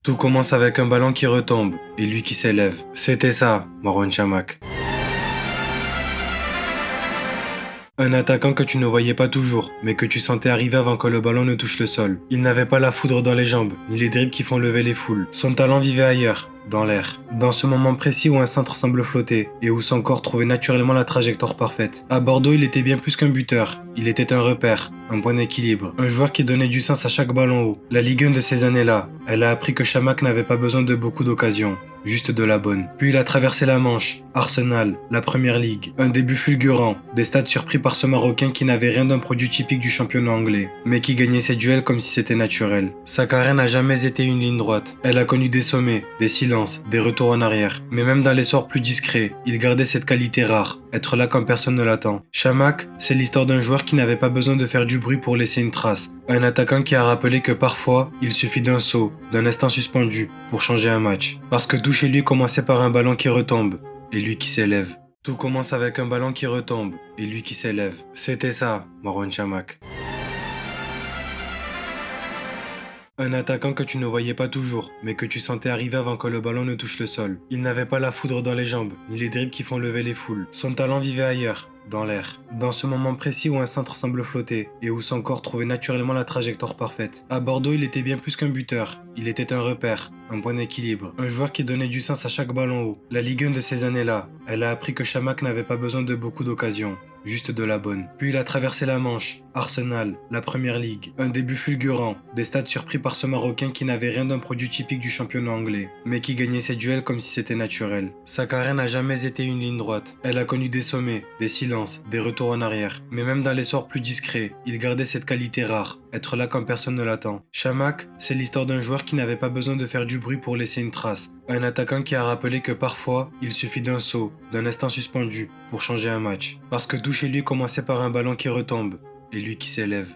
Tout commence avec un ballon qui retombe et lui qui s'élève. C'était ça, Marouane Chamakh. Un attaquant que tu ne voyais pas toujours, mais que tu sentais arriver avant que le ballon ne touche le sol. Il n'avait pas la foudre dans les jambes, ni les dribbles qui font lever les foules. Son talent vivait ailleurs, dans l'air. Dans ce moment précis où un centre semble flotter, et où son corps trouvait naturellement la trajectoire parfaite. À Bordeaux, il était bien plus qu'un buteur. Il était un repère, un point d'équilibre, un joueur qui donnait du sens à chaque ballon haut. La Ligue 1 de ces années-là, elle a appris que Chamakh n'avait pas besoin de beaucoup d'occasions. Juste de la bonne. Puis il a traversé la Manche, Arsenal, la Première Ligue. Un début fulgurant, des stades surpris par ce Marocain qui n'avait rien d'un produit typique du championnat anglais, mais qui gagnait ses duels comme si c'était naturel. Sa carrière n'a jamais été une ligne droite. Elle a connu des sommets, des silences, des retours en arrière. Mais même dans les sorts plus discrets, il gardait cette qualité rare, être là quand personne ne l'attend. Chamakh, c'est l'histoire d'un joueur qui n'avait pas besoin de faire du bruit pour laisser une trace. Un attaquant qui a rappelé que parfois, il suffit d'un saut, d'un instant suspendu, pour changer un match. Parce que tout chez lui commençait par un ballon qui retombe, et lui qui s'élève. Tout commence avec un ballon qui retombe, et lui qui s'élève. C'était ça, Marouane Chamakh. Un attaquant que tu ne voyais pas toujours, mais que tu sentais arriver avant que le ballon ne touche le sol. Il n'avait pas la foudre dans les jambes, ni les dribbles qui font lever les foules. Son talent vivait ailleurs, dans l'air. Dans ce moment précis où un centre semble flotter, et où son corps trouvait naturellement la trajectoire parfaite. À Bordeaux, il était bien plus qu'un buteur. Il était un repère, un point d'équilibre, un joueur qui donnait du sens à chaque ballon haut. La Ligue 1 de ces années-là, elle a appris que Chamakh n'avait pas besoin de beaucoup d'occasions. Juste de la bonne. Puis il a traversé la Manche, Arsenal, la Première Ligue. Un début fulgurant, des stades surpris par ce Marocain qui n'avait rien d'un produit typique du championnat anglais, mais qui gagnait ses duels comme si c'était naturel. Sa carrière n'a jamais été une ligne droite. Elle a connu des sommets, des silences, des retours en arrière. Mais même dans les sorts plus discrets, il gardait cette qualité rare, être là quand personne ne l'attend. Chamakh, c'est l'histoire d'un joueur qui n'avait pas besoin de faire du bruit pour laisser une trace. Un attaquant qui a rappelé que parfois, il suffit d'un saut, d'un instant suspendu, pour changer un match. Parce que tout chez lui commençait par un ballon qui retombe, et lui qui s'élève.